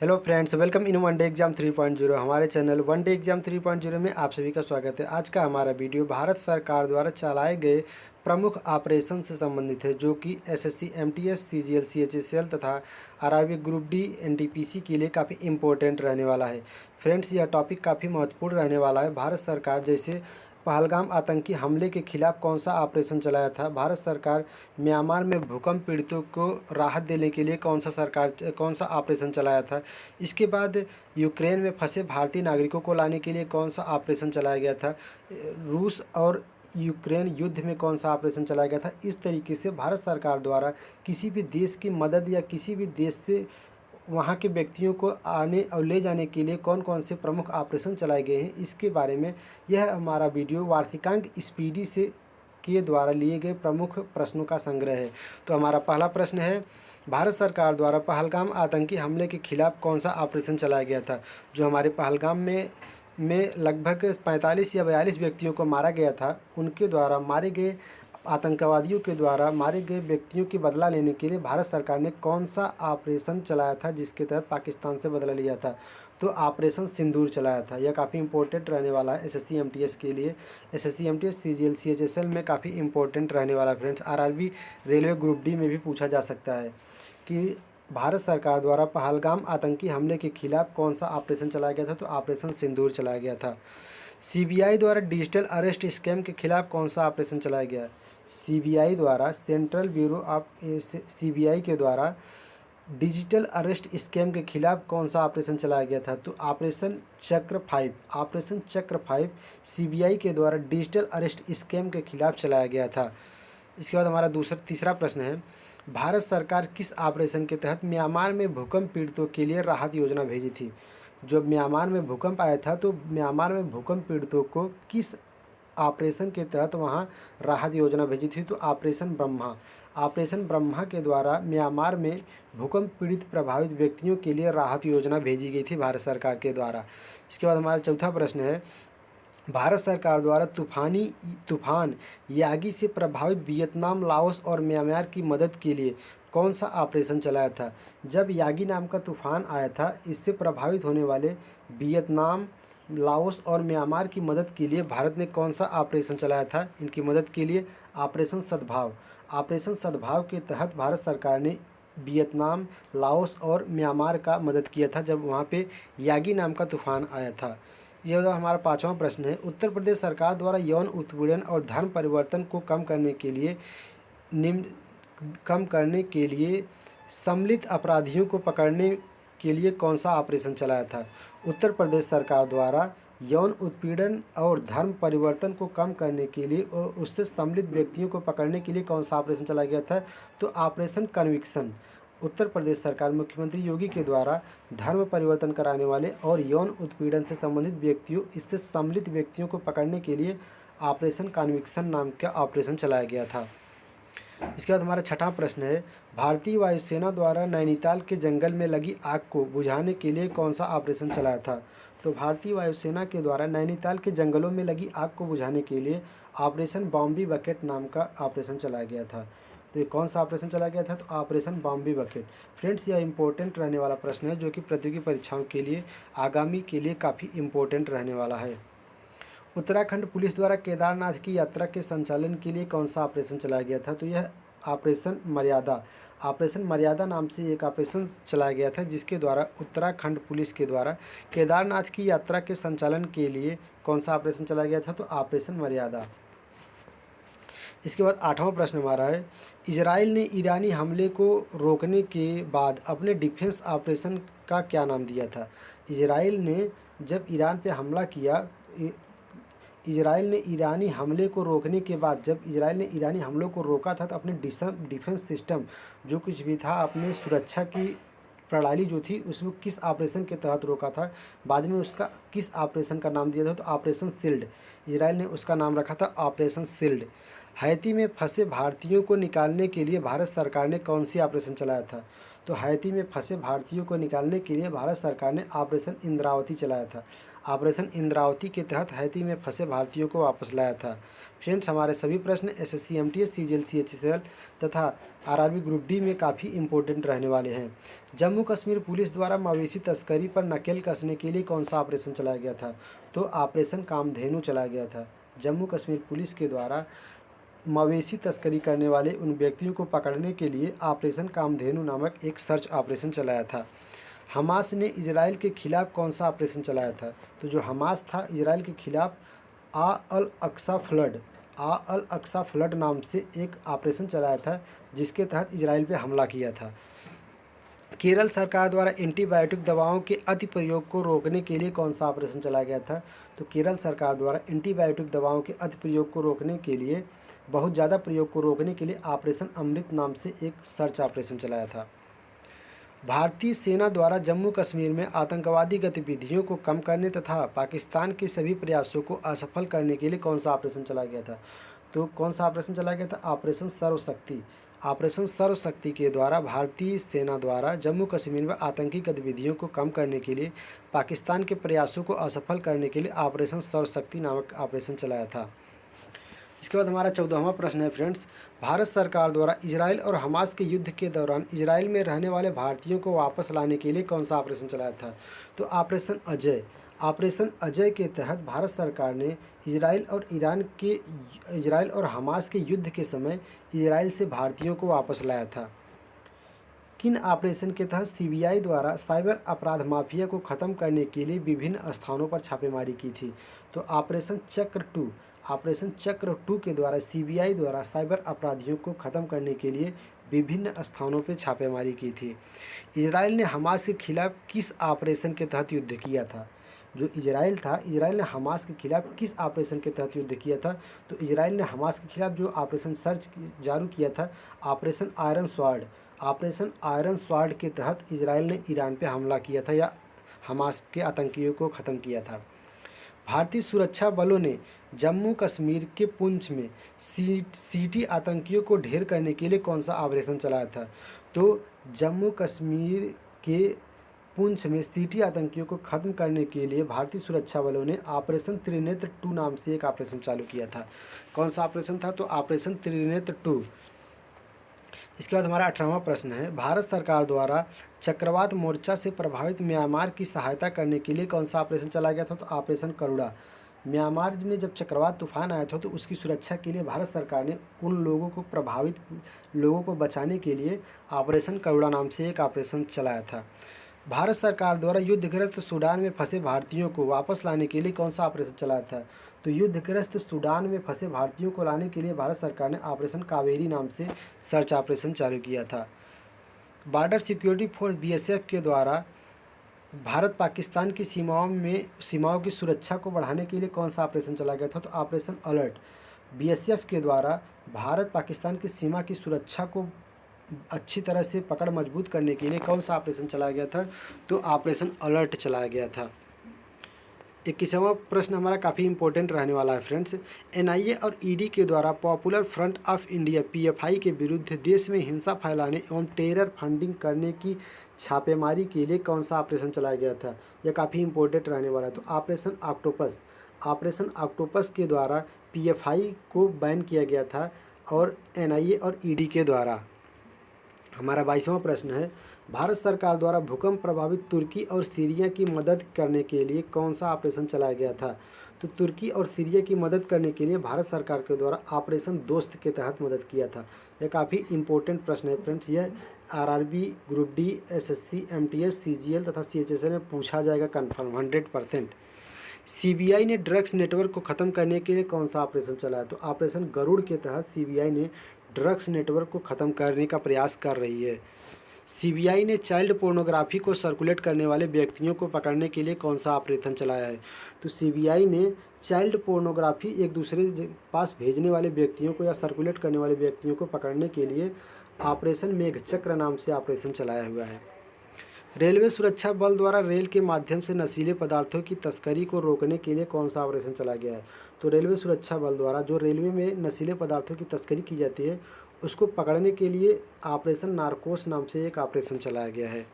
Hello friends, welcome in one day exam 3.0 हमारे channel one day exam 3.0 में आप सभी का स्वागत है। आज का हमारा वीडियो भारत सरकार द्वारा चलाए गए प्रमुख ऑपरेशन से संबंधित है, जो कि एसएससी, एमटीएस, सीजीएल, सीएचएसएल तथा आरआरबी ग्रुप डी, एनटीपीसी के लिए काफ़ी इंपॉर्टेंट रहने वाला है। फ्रेंड्स, यह टॉपिक काफ़ी महत्वपूर्ण रहने वाला है। भारत सरकार जैसे पहलगाम आतंकी हमले के खिलाफ कौन सा ऑपरेशन चलाया था, भारत सरकार म्यांमार में भूकंप पीड़ितों को राहत देने के लिए कौन सा ऑपरेशन चलाया था, इसके बाद यूक्रेन में फंसे भारतीय नागरिकों को लाने के लिए कौन सा ऑपरेशन चलाया गया था, रूस और यूक्रेन युद्ध में कौन सा ऑपरेशन चलाया गया था। इस तरीके से भारत सरकार द्वारा किसी भी देश की मदद या किसी भी देश से वहाँ के व्यक्तियों को आने और ले जाने के लिए कौन कौन से प्रमुख ऑपरेशन चलाए गए हैं, इसके बारे में यह हमारा वीडियो वार्षिकांक स्पीडी से के द्वारा लिए गए प्रमुख प्रश्नों का संग्रह है। तो हमारा पहला प्रश्न है, भारत सरकार द्वारा पहलगाम आतंकी हमले के खिलाफ कौन सा ऑपरेशन चलाया गया था। जो हमारे पहलगाम में लगभग 45 या 42 व्यक्तियों को मारा गया था, उनके द्वारा मारे गए आतंकवादियों के द्वारा मारे गए व्यक्तियों की बदला लेने के लिए भारत सरकार ने कौन सा ऑपरेशन चलाया था, जिसके तहत पाकिस्तान से बदला लिया था। तो ऑपरेशन सिंदूर चलाया था। यह काफ़ी इंपॉर्टेंट रहने वाला है एसएससी एमटीएस के लिए। एसएससी एमटीएस, सीजीएल, सीएचएसएल में काफ़ी इंपॉर्टेंट रहने वाला है friends. RRB railway group D में भी पूछा जा सकता है कि भारत सरकार द्वारा पहलगाम आतंकी हमले के खिलाफ कौन सा ऑपरेशन चलाया गया था। तो ऑपरेशन सिंदूर चलाया गया था। सीबीआई द्वारा डिजिटल अरेस्ट स्कैम के खिलाफ कौन सा ऑपरेशन चलाया गया। सीबीआई द्वारा सेंट्रल ब्यूरो ऑफ सीबीआई के द्वारा डिजिटल अरेस्ट स्कैम के खिलाफ कौन सा ऑपरेशन चलाया गया था। तो ऑपरेशन चक्र 5 सीबीआई के द्वारा डिजिटल अरेस्ट स्कैम के खिलाफ चलाया गया था। इसके बाद हमारा तीसरा प्रश्न है, भारत सरकार किस ऑपरेशन के तहत म्यांमार में भूकंप पीड़ितों के लिए राहत योजना भेजी थी। जब म्यांमार में भूकंप आया था तो म्यांमार में भूकंप पीड़ितों को किस ऑपरेशन के तहत वहां राहत योजना भेजी थी। तो ऑपरेशन ब्रह्मा के द्वारा म्यांमार में भूकंप पीड़ित प्रभावित व्यक्तियों के लिए राहत योजना भेजी गई थी भारत सरकार के द्वारा। इसके बाद हमारा चौथा प्रश्न है, भारत सरकार द्वारा तूफान यागी से प्रभावित वियतनाम, लाओस और म्यांमार की मदद के लिए कौन सा ऑपरेशन चलाया था। जब यागी नाम का तूफान आया था, इससे प्रभावित होने वाले वियतनाम, लाओस और म्यांमार की मदद के लिए भारत ने कौन सा ऑपरेशन चलाया था। इनकी मदद के लिए ऑपरेशन सद्भाव के तहत भारत सरकार ने वियतनाम, लाओस और म्यांमार का मदद किया था जब वहाँ पे यागी नाम का तूफान आया था। यह हमारा पाँचवा प्रश्न है, उत्तर प्रदेश सरकार द्वारा यौन उत्पीड़न और धर्म परिवर्तन को कम करने के लिए सम्मिलित अपराधियों को पकड़ने के लिए कौन सा ऑपरेशन चलाया था। उत्तर प्रदेश सरकार द्वारा यौन उत्पीड़न और धर्म परिवर्तन को कम करने के लिए और उससे सम्मिलित व्यक्तियों को पकड़ने के लिए कौन सा ऑपरेशन चलाया गया था। तो ऑपरेशन कन्विक्शन। उत्तर प्रदेश सरकार मुख्यमंत्री योगी के द्वारा धर्म परिवर्तन कराने वाले और यौन उत्पीड़न से संबंधित व्यक्तियों, इससे सम्मिलित व्यक्तियों को पकड़ने के लिए ऑपरेशन कन्विक्शन नाम का ऑपरेशन चलाया गया था। इसके बाद हमारा छठा प्रश्न है, भारतीय वायुसेना द्वारा नैनीताल के जंगल में लगी आग को बुझाने के लिए कौन सा ऑपरेशन चलाया था। तो भारतीय वायुसेना के द्वारा नैनीताल के जंगलों में लगी आग को बुझाने के लिए ऑपरेशन बॉम्बी बकेट नाम का ऑपरेशन चलाया गया था। तो ये कौन सा ऑपरेशन चलाया गया था। तो ऑपरेशन बॉम्बी बकेट। फ्रेंड्स, यह इंपॉर्टेंट रहने वाला प्रश्न है, जो कि प्रतियोगी परीक्षाओं के लिए आगामी के लिए काफ़ी इंपॉर्टेंट रहने वाला है। उत्तराखंड पुलिस द्वारा केदारनाथ की यात्रा के संचालन के लिए कौन सा ऑपरेशन चलाया गया था। तो यह ऑपरेशन मर्यादा नाम से एक ऑपरेशन चलाया गया था, जिसके द्वारा उत्तराखंड पुलिस के द्वारा केदारनाथ की यात्रा के संचालन के लिए कौन सा ऑपरेशन चलाया गया था। तो ऑपरेशन मर्यादा। इसके बाद आठवां प्रश्न हमारा है, इजराइल ने ईरानी हमले को रोकने के बाद अपने डिफेंस ऑपरेशन का क्या नाम दिया था। इजराइल ने जब ईरान पे हमला किया, इजराइल ने ईरानी हमले को रोकने के बाद जब इजराइल ने ईरानी हमलों को रोका था, तो अपने डिफेंस सिस्टम जो कुछ भी था, अपने सुरक्षा की प्रणाली जो थी, उसमें किस ऑपरेशन के तहत रोका था, बाद में उसका किस ऑपरेशन का नाम दिया था। तो ऑपरेशन शील्ड। इजराइल ने उसका नाम रखा था ऑपरेशन शील्ड। हैती में फंसे भारतीयों को निकालने के लिए भारत सरकार ने कौन सी ऑपरेशन चलाया था। तो हैती में फंसे भारतीयों को निकालने के लिए भारत सरकार ने ऑपरेशन इंद्रावती चलाया था। ऑपरेशन इंद्रावती के तहत हैती में फंसे भारतीयों को वापस लाया था। फ्रेंड्स, हमारे सभी प्रश्न एसएससी, एमटीएस, सीजीएल, सीएचएसएल तथा आरआरबी ग्रुप डी में काफ़ी इंपॉर्टेंट रहने वाले हैं। जम्मू कश्मीर पुलिस द्वारा मवेशी तस्करी पर नकेल कसने के लिए कौन सा ऑपरेशन चलाया गया था? तो ऑपरेशन कामधेनु चलाया गया था। जम्मू कश्मीर पुलिस के द्वारा मवेशी तस्करी करने वाले उन व्यक्तियों को पकड़ने के लिए ऑपरेशन कामधेनु नामक एक सर्च ऑपरेशन चलाया था। हमास ने इजराइल के खिलाफ कौन सा ऑपरेशन चलाया था? तो जो हमास था इजराइल के खिलाफ आ अल अक्सा फ्लड नाम से एक ऑपरेशन चलाया था, जिसके तहत इजराइल पे हमला किया था। केरल सरकार द्वारा एंटीबायोटिक दवाओं के अति प्रयोग को रोकने के लिए कौन सा ऑपरेशन चलाया गया था? तो केरल सरकार द्वारा एंटीबायोटिक दवाओं के अति प्रयोग को रोकने के लिए, बहुत ज़्यादा प्रयोग को रोकने के लिए ऑपरेशन अमृत नाम से एक सर्च ऑपरेशन चलाया था। भारतीय सेना द्वारा जम्मू कश्मीर में आतंकवादी गतिविधियों को कम करने तथा पाकिस्तान के सभी प्रयासों को असफल करने के लिए कौन सा ऑपरेशन चलाया गया था? तो कौन सा ऑपरेशन चलाया गया था? ऑपरेशन सर्वशक्ति। ऑपरेशन सर्वशक्ति के द्वारा भारतीय सेना द्वारा जम्मू कश्मीर में आतंकी गतिविधियों को कम करने के लिए पाकिस्तान के प्रयासों को असफल करने के लिए ऑपरेशन सर्वशक्ति नामक ऑपरेशन चलाया था। इसके बाद हमारा 14वां प्रश्न है फ्रेंड्स, भारत सरकार द्वारा इजराइल और हमास के युद्ध के दौरान इजराइल में रहने वाले भारतीयों को वापस लाने के लिए कौन सा ऑपरेशन चलाया था? तो ऑपरेशन अजय। ऑपरेशन अजय के तहत भारत सरकार ने इजराइल और हमास के युद्ध के समय इजराइल से भारतीयों को वापस लाया था। किन ऑपरेशन के तहत सीबीआई द्वारा साइबर अपराध माफिया को ख़त्म करने के लिए विभिन्न स्थानों पर छापेमारी की थी? तो ऑपरेशन चक्र 2 के द्वारा सीबीआई द्वारा साइबर अपराधियों को ख़त्म करने के लिए विभिन्न स्थानों पर छापेमारी की थी। इजराइल ने हमास के खिलाफ किस ऑपरेशन के तहत युद्ध किया था? जो इजराइल था, इजराइल ने हमास के खिलाफ किस ऑपरेशन के तहत युद्ध किया था? तो इजराइल ने हमास के खिलाफ जो ऑपरेशन सर्च जारी किया था, operation iron sword. Operation iron sword के तहत इजराइल ने ईरान पे हमला किया था या हमास के आतंकियों को ख़त्म किया था। भारतीय सुरक्षा बलों ने जम्मू कश्मीर के पुंछ में सीटी आतंकियों को ढेर करने के लिए कौन सा ऑपरेशन चलाया था? तो जम्मू कश्मीर के पुंछ में सीटी आतंकियों को ख़त्म करने के लिए भारतीय सुरक्षा बलों ने ऑपरेशन त्रिनेत्र 2 नाम से एक ऑपरेशन चालू किया था। कौन सा ऑपरेशन था? तो ऑपरेशन त्रिनेत्र 2। इसके बाद हमारा 18वां प्रश्न है, भारत सरकार द्वारा चक्रवात मोर्चा से प्रभावित म्यांमार की सहायता करने के लिए कौन सा ऑपरेशन चलाया गया था? तो ऑपरेशन करुणा। म्यांमार में जब चक्रवात तूफान आया था तो उसकी सुरक्षा के लिए भारत सरकार ने उन लोगों को प्रभावित लोगों को बचाने के लिए ऑपरेशन करुणा नाम से एक ऑपरेशन चलाया था। भारत सरकार द्वारा युद्धग्रस्त सूडान में फंसे भारतीयों को वापस लाने के लिए कौन सा ऑपरेशन चलाया था? तो युद्धग्रस्त सूडान में फंसे भारतीयों को लाने के लिए भारत सरकार ने ऑपरेशन कावेरी नाम से सर्च ऑपरेशन चालू किया था। बॉर्डर सिक्योरिटी फोर्स बीएसएफ के द्वारा भारत पाकिस्तान की सीमाओं की सुरक्षा को बढ़ाने के लिए कौन सा ऑपरेशन चलाया गया था? तो ऑपरेशन अलर्ट। बीएसएफ के द्वारा भारत पाकिस्तान की सीमा की सुरक्षा को अच्छी तरह से पकड़ मजबूत करने के लिए कौन सा ऑपरेशन चलाया गया था? तो ऑपरेशन अलर्ट चलाया गया था। 21वां प्रश्न हमारा काफ़ी इंपॉर्टेंट रहने वाला है फ्रेंड्स। एनआईए और ईडी के द्वारा popular front of India PFI के विरुद्ध देश में हिंसा फैलाने एवं टेरर फंडिंग करने की छापेमारी के लिए कौन सा ऑपरेशन चलाया गया था? यह काफ़ी इंपॉर्टेंट रहने वाला है। तो ऑपरेशन ऑक्टोपस। ऑपरेशन ऑक्टोपस के द्वारा पीएफआई को बैन किया गया था और एनआईए और ईडी के द्वारा। हमारा 22वां प्रश्न है, भारत सरकार द्वारा भूकंप प्रभावित तुर्की और सीरिया की मदद करने के लिए कौन सा ऑपरेशन चलाया गया था? तो तुर्की और सीरिया की मदद करने के लिए भारत सरकार के द्वारा ऑपरेशन दोस्त के तहत मदद किया था। यह काफ़ी इंपॉर्टेंट प्रश्न है फ्रेंड्स। यह RRB, group D, SSC, MTS, CGL तथा सीएचएसएल में पूछा जाएगा कन्फर्म 100%। सीबीआई ने ड्रग्स नेटवर्क को ख़त्म करने के लिए कौन सा ऑपरेशन चलाया? तो ऑपरेशन गरुड़ के तहत सीबीआई ने ड्रग्स नेटवर्क को ख़त्म करने का प्रयास कर रही है। सीबीआई ने चाइल्ड पोर्नोग्राफी को सर्कुलेट करने वाले व्यक्तियों को पकड़ने के लिए कौन सा ऑपरेशन चलाया है? तो सीबीआई ने चाइल्ड पोर्नोग्राफी एक दूसरे के पास भेजने वाले व्यक्तियों को या सर्कुलेट करने वाले व्यक्तियों को पकड़ने के लिए ऑपरेशन मेघचक्र नाम से ऑपरेशन चलाया हुआ है। रेलवे सुरक्षा बल द्वारा रेल के माध्यम से नशीले पदार्थों की तस्करी को रोकने के लिए कौन सा ऑपरेशन चलाया गया है? तो रेलवे सुरक्षा बल द्वारा जो रेलवे में नशीले पदार्थों की तस्करी की जाती है उसको पकड़ने के लिए ऑपरेशन नारकोस नाम से एक ऑपरेशन चलाया गया है।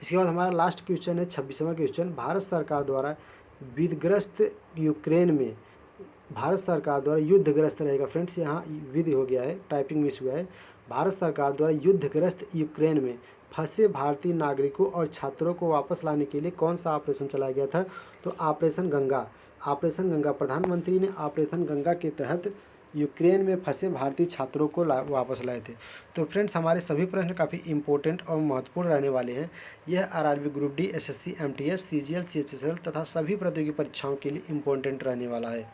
इसके बाद हमारा लास्ट क्वेश्चन है 26वां क्वेश्चन, भारत सरकार द्वारा विदग्रस्त यूक्रेन में भारत सरकार द्वारा युद्धग्रस्त रहेगा। फ्रेंड्स यहाँ विधि हो गया है, टाइपिंग मिस हुआ है। भारत सरकार द्वारा युद्धग्रस्त यूक्रेन में फंसे भारतीय नागरिकों और छात्रों को वापस लाने के लिए कौन सा ऑपरेशन चलाया गया था? तो ऑपरेशन गंगा। ऑपरेशन गंगा, प्रधानमंत्री ने ऑपरेशन गंगा के तहत यूक्रेन में फंसे भारतीय छात्रों को वापस लाए थे। तो फ्रेंड्स हमारे सभी प्रश्न काफ़ी इंपॉर्टेंट और महत्वपूर्ण रहने वाले हैं। यह RRB group D, SSC, MTS, CGL, CHSL तथा सभी प्रतियोगी परीक्षाओं के लिए इंपॉर्टेंट रहने वाला है।